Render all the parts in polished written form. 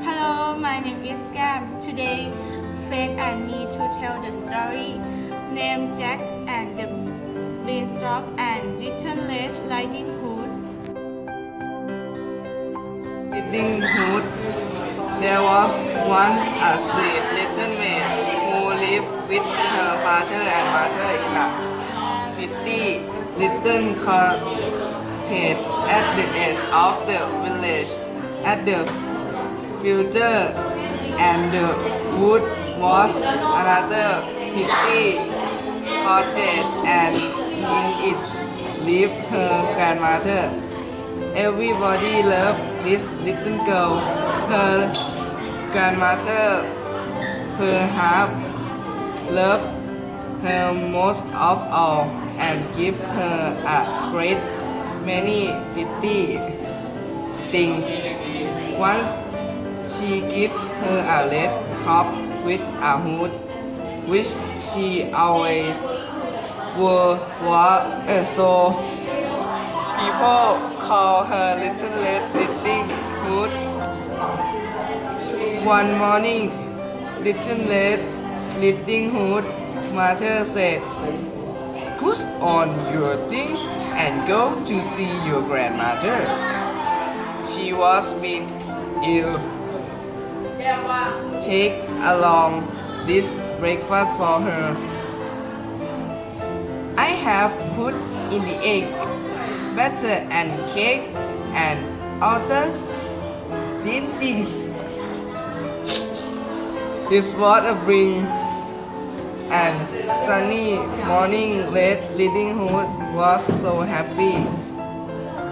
Hello, my name is Cam. Today, Faith and me to tell the story named Jack and the Beanstalk and Little Red Riding Hood. Riding Hood. There was once a sweet little maid who lived with her father and mother in a pretty little cottage at the edge of the village. At the future and the wood was another pretty cottage, and in it lived her grandmother. Everybody loved this little girl. Her grandmother perhaps loved her most of all and gave her a great many pretty things. Once she gave her a red cap with a hood, which she always wore. So people call her Little Red Riding Hood. One morning, Little Red Riding Hood mother said, "Put on your things and go to see your grandmother. She was been ill. Take along this breakfast for her. I have put in the egg, butter and cake and other things." This was a spring and sunny morning. Red Riding Hood was so happy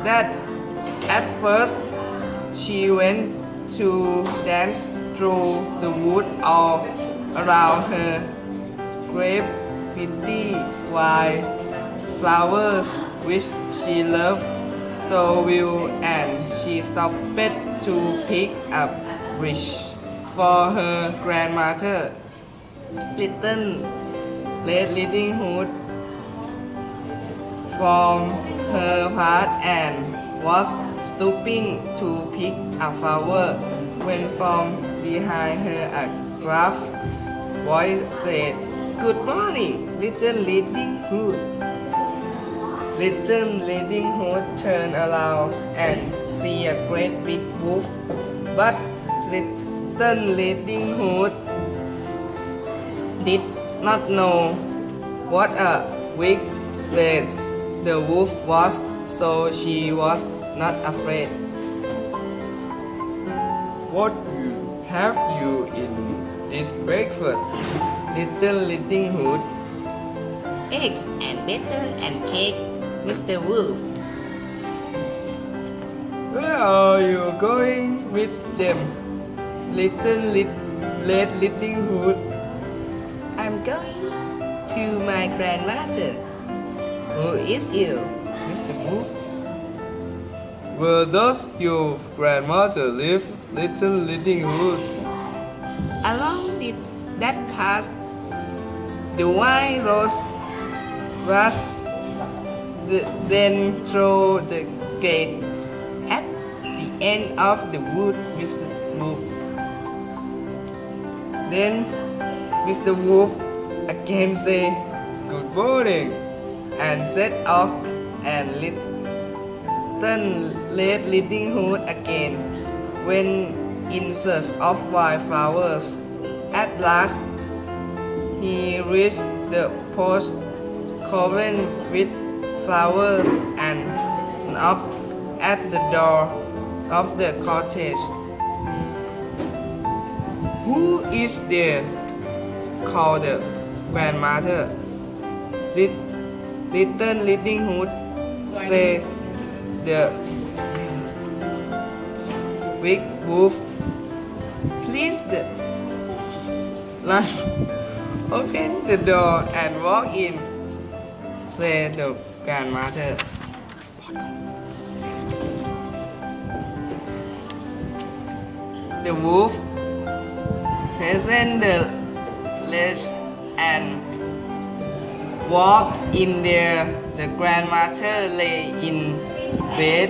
that at first she went to dance through the wood all around her. Grape pretty white flowers which she loved so well, and she stopped to pick up wish for her grandmother. Little Red Riding Hood from her part and was stooping to pick a flower when from behind her a gruff voice said, "Good morning, Little Riding Hood." Little Riding Hood turned around and see a great big wolf, but Little Riding Hood did not know what a big place the wolf was, so she was not afraid. "What have you in this breakfast, Little Riding Hood?" "Eggs and butter and cake, Mr. Wolf." "Where are you going with them, Little Red Riding Hood?" "I'm going to my grandmother, who is ill, Mr. Wolf." "Where does your grandmother live, Little Riding Hood?" Along that path, the white rose was then through the gate at the end of the wood, Mr. Wolf. Then Mr. Wolf again said, "Good morning," and set off, and Little Red Riding Hood again went in search of wildflowers. At last, he reached the post covered with flowers and knocked at the door of the cottage. "Who is there?" called the grandmother. Little Riding Hood said, "The big wolf." "Please open the door and walk in," said the grandmother. The wolf hastened the latch and walked in there. The grandmother lay in bed.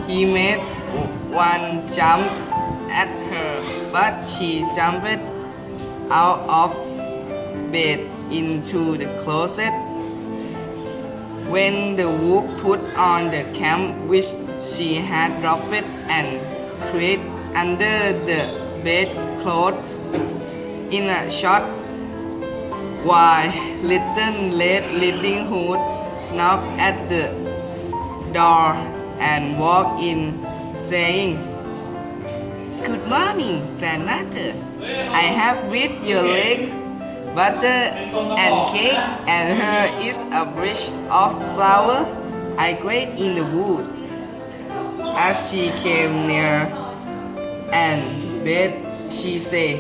He made one jumped at her, but she jumped out of bed into the closet. When the wolf put on the cap which she had dropped and hid under the bedclothes, in a short while, Little Red Riding Hood knocked at the door and walked in, saying, "Good morning, Grandmother. I have with your legs, butter and cake, and here is a bunch of flowers I grate in the wood." As she came near and bed, she said,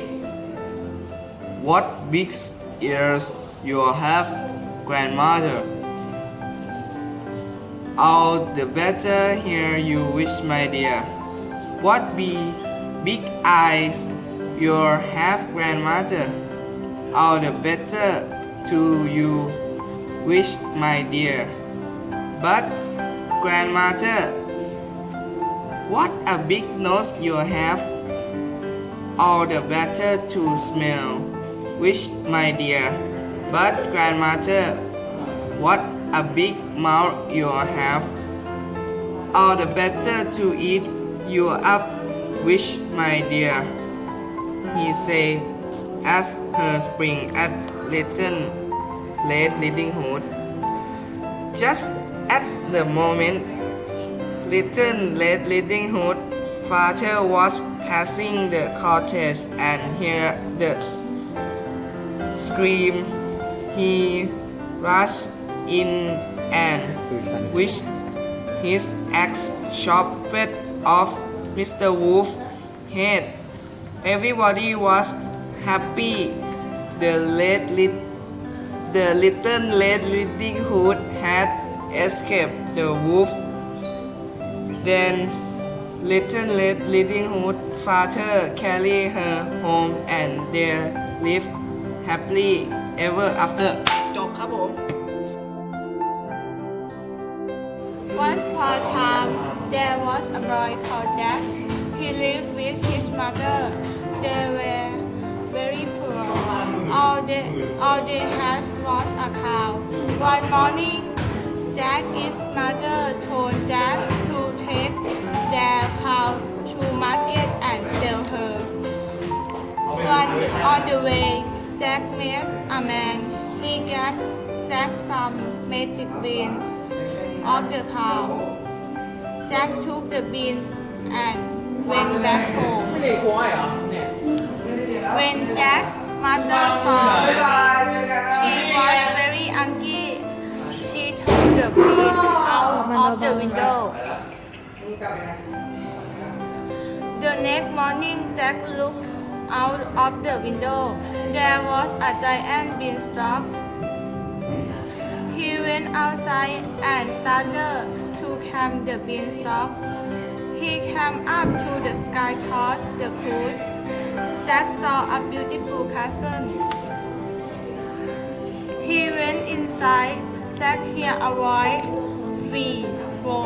"What big ears you have, Grandmother. All the better here you wish, my dear. What big eyes you have, Grandmother. All the better to you wish, my dear. But, Grandmother, what a big nose you have. All the better to smell, wish, my dear. But, Grandmother, what a big mouth you have. All the better to eat you up, wish, my dear," he said, as her spring at Little Red Riding Hood. Just at the moment, Little Red Riding Hood father was passing the cottage and heard the scream. He rushed in and with his axe chopped off Mr. Wolf's head. Everybody was happy. The Little Red Riding Hood had escaped the wolf. Then Little Red Riding Hood father carried her home and they lived happily ever after. จบครับผม Once upon a time, there was a boy called Jack. He lived with his mother. They were very poor. All they had was a cow. One morning, Jack's mother told Jack to take their cow to market and sell her. On the way, Jack met a man. He gave Jack some magic beans of the cow. Jack took the beans and went back home. When Jack's mother saw she was very angry. She took the beans out of the window. The next morning, Jack looked out of the window. There was a giant beanstalk. He went outside and started to climb the beanstalk. He came up to the sky toward the coast. Jack saw a beautiful castle. He went inside. Jack heard a voice, "Fee, fo,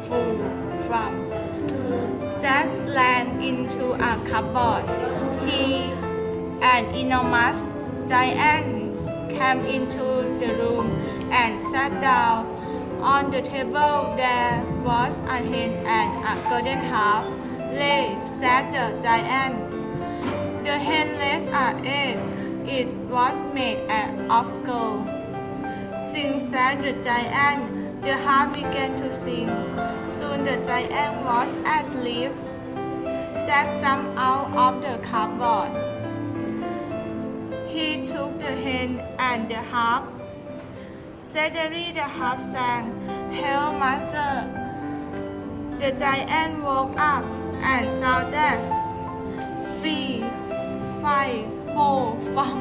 foo, from." Jack ran into a cupboard. An enormous giant came into the room and sat down. On the table there was a hen and a golden calf. "Lay," said the giant. The hen laid an egg. It was made of gold. "Sing," said the giant. The harp began to sing. Soon the giant was asleep. Jack jumped out of the cupboard. He took the hen and the harp. Suddenly the harp sang, "Hail, Master!" The giant woke up and shouted, "Fee, fi, fo, fum."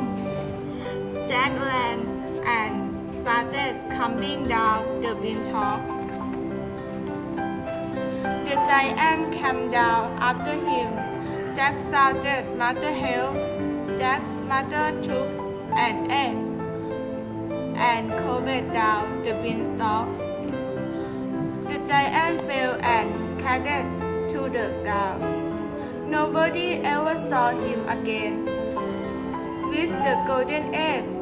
Jack ran and started coming down the beanstalk. The giant came down after him. Jack shouted, "Mother, help!" Jack's mother took an egg and covered down the beanstalk. The giant fell and cracked. to the girl. Nobody ever saw him again. With the golden eggs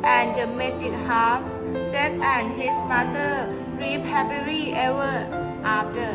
and the magic harp, Jack and his mother lived happily ever after.